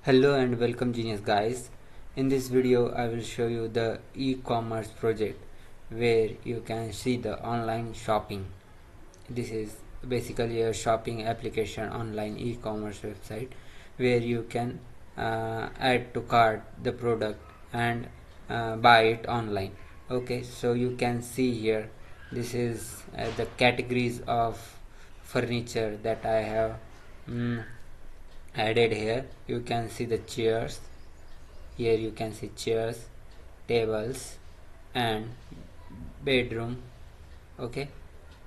Hello and welcome genius guys. In this video I will show you the e-commerce project where you can see the online shopping. This is basically a shopping application online e-commerce website where you can add to cart the product and buy it online. Okay, so you can see here this is the categories of furniture that I have mm, added here. You can see the chairs. Here you can see chairs, tables and bedroom. Okay,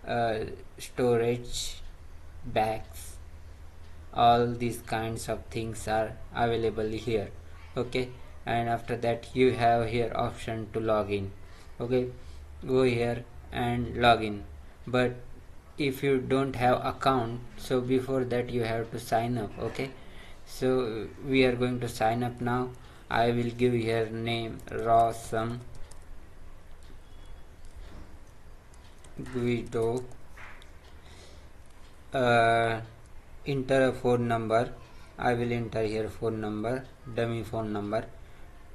uh, storage bags, all these kinds of things are available here. Okay, and after that you have here option to log in. Okay, go here and log in. But if you don't have account, so before that you have to sign up. Okay, so we are going to sign up now. I will give here name Rawsome Guido. Enter a phone number. I will enter here phone number, dummy phone number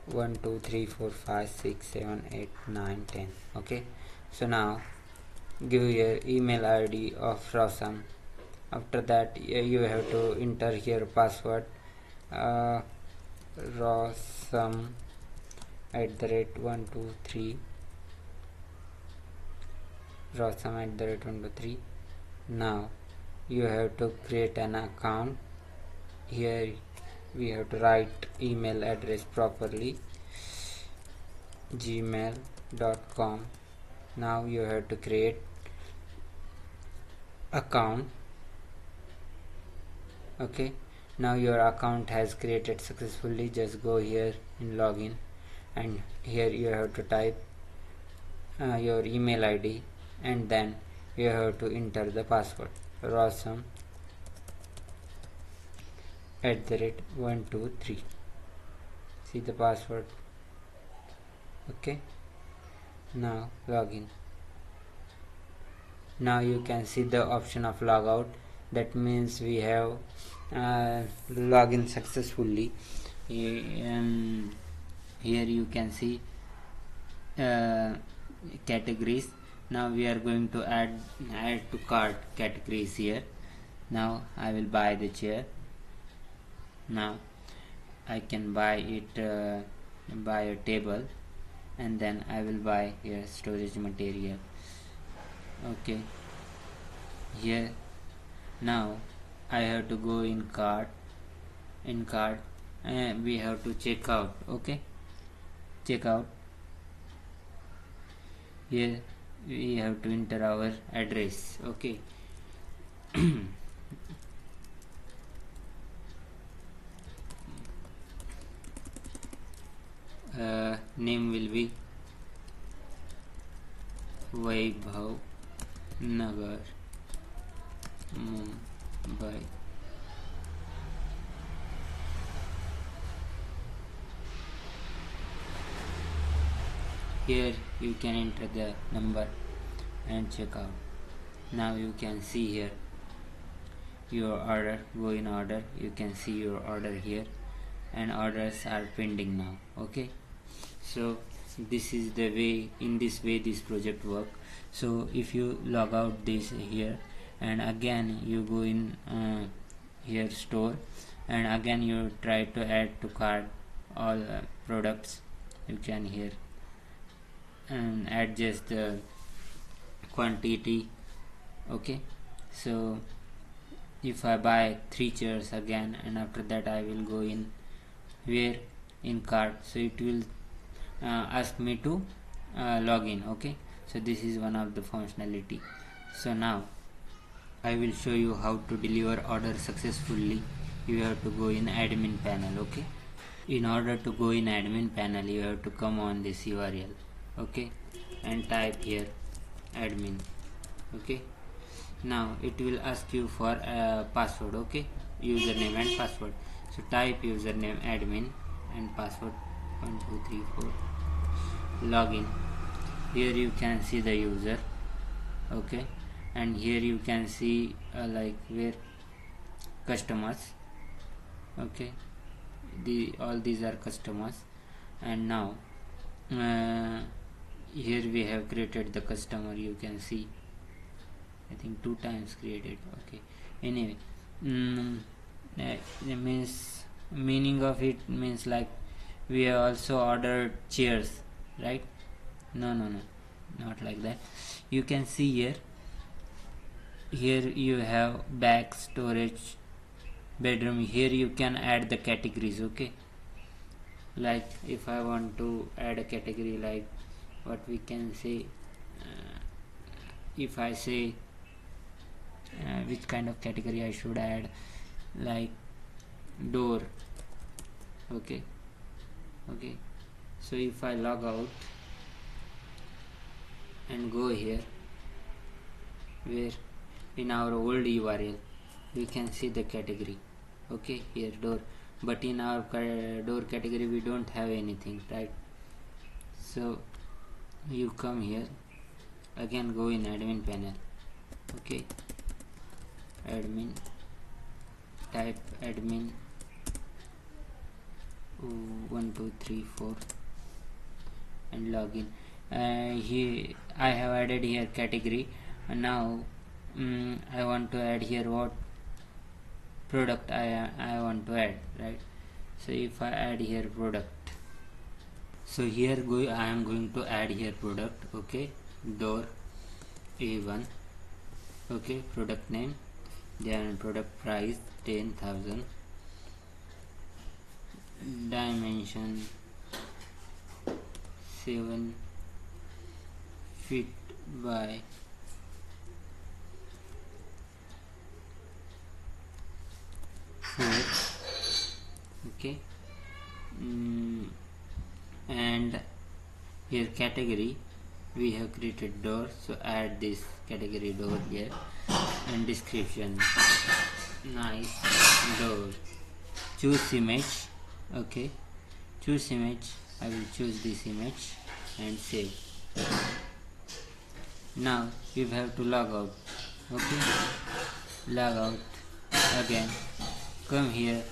1 2 3 4 5 6 7 8 9 10. Okay, so now give your email ID of Rawsome. After that you have to enter here password, Rawsome @ 123, Rawsome @ 123. Now you have to create an account. Here we have to write email address properly, gmail.com. Now you have to create account. Okay, now your account has created successfully. Just go here in login and here you have to type your email ID and then you have to enter the password, Rawsome @ 123. See the password. Okay, now login. Now you can see the option of logout. That means we have login successfully. And here you can see categories. Now we are going to add to cart categories here. Now I will buy the chair. Now I can buy it, buy a table, and then I will buy here storage material. Okay, here now I have to go in cart, and we have to check out. Okay, check out. Here we have to enter our address. Okay, name will be Vaibhav Nagar, Mumbai. Here you can enter the number and check out. Now you can see here your order. Go in order. You can see your order here and orders are pending now. Okay, so this is the way, in this way this project work. So if you log out this here and again you go in here store and again you try to add to cart all products, you can here and adjust the quantity. Okay, so if I buy 3 chairs again and after that I will go in where in cart, so it will ask me to log in. Okay, so this is one of the functionality. So now I will show you how to deliver order successfully. You have to go in admin panel. Okay, in order to go in admin panel you have to come on this URL. Okay, and type here admin. Okay, now it will ask you for a password. Okay, username and password. So type username admin and password 1 2 3 4. Login. Here you can see the user. Okay, and here you can see like where customers. Okay, all these are customers. And now here we have created the customer. You can see, I think 2 times created. Okay, anyway, it means, meaning of it means like we have also ordered chairs, right? No, not like that. You can see here you have bag, storage, bedroom. Here you can add the categories. Okay, like if I want to add a category, like what we can say, if I say which kind of category I should add, like door. Okay, so if I log out and go here, where in our old URL we can see the category. Okay, here door, but in our door category we don't have anything, right? So you come here again, go in admin panel. Okay, admin, type admin 1 2 3 4 and login. Here I have added here category, and now I want to add here what product I want to add, right? So if I add here product, so here I am going to add here product. Okay, door A1. Okay, product name, then product price 10,000, dimension 7 feet by 4. Okay, and here category we have created door, so add this category door here, and description nice door. Choose image. Okay, choose image. I will choose this image and save. Now you have to log out. Okay, log out again, come here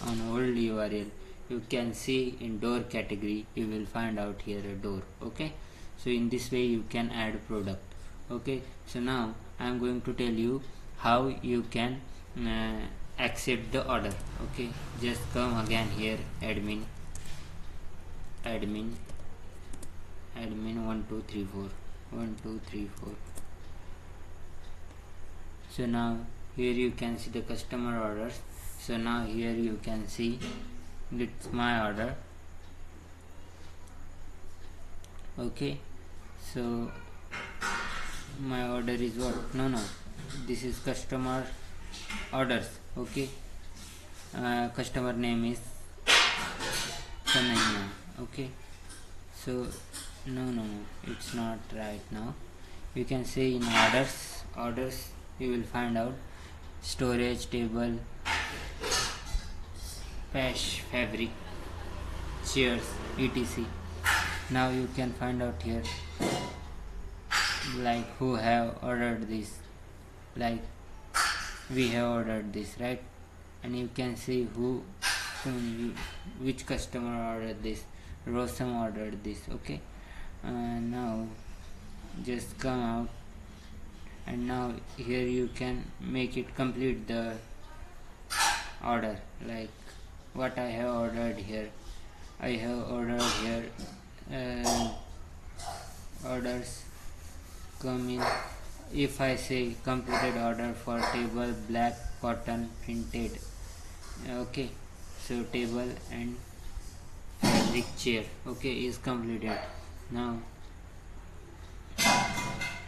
on old URL. You can see in door category you will find out here a door. Okay, so in this way you can add product. Okay, so now I am going to tell you how you can accept the order. Okay, just come again here, admin 1 2 3 4 1 2 3 4. So now here you can see the customer orders. So now here you can see it's my order. Okay, so my order is what? No, this is customer orders. Okay, customer name is Kanhaiya. Okay, so no, it's not right now. You can say in orders you will find out storage, table, pash, fabric, chairs, etc. Now you can find out here like who have ordered this, like we have ordered this, right? And you can see which customer ordered this. Rosam ordered this. Okay, now just come out, and now here you can make it complete the order, like what I have ordered here. I have ordered here orders come in. If I say completed order for table, black cotton printed. Okay, so table and fabric chair, okay, is completed. Now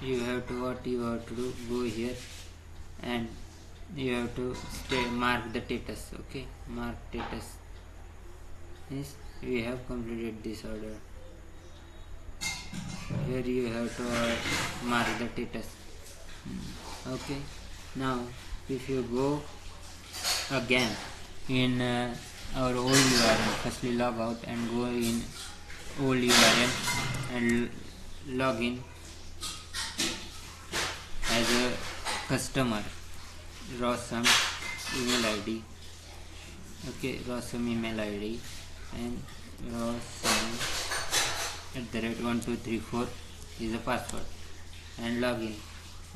you have to do, go here and you have to mark the status. Okay, mark status. Yes, we have completed this order. Here you have to mark the status. Okay, now if you go again in our old URL, firstly log out and go in old URL and log in as a customer, Rosam email ID Okay, Rosam email ID and rosam@1234 is the password and login.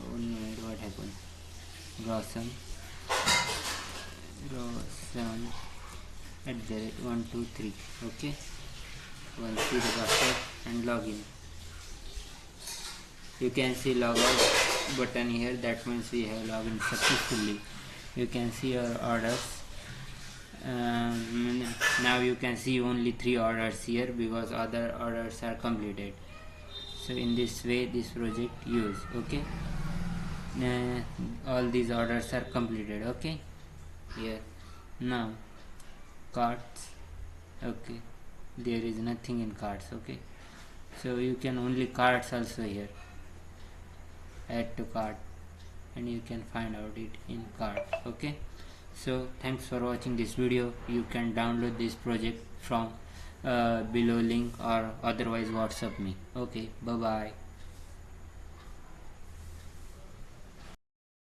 Oh no, what happened? Rosam 123. Okay, we'll see the password and login. You can see logout button here, that means we have logged successfully. You can see your orders. Now you can see only 3 orders here because other orders are completed. So in this way this project use. Okay, all these orders are completed. Okay, here now carts. Okay, there is nothing in carts. Okay, so you can only carts also here, add to cart, and you can find out it in cart. Okay, so thanks for watching this video. You can download this project from below link or otherwise WhatsApp me. Okay, bye bye.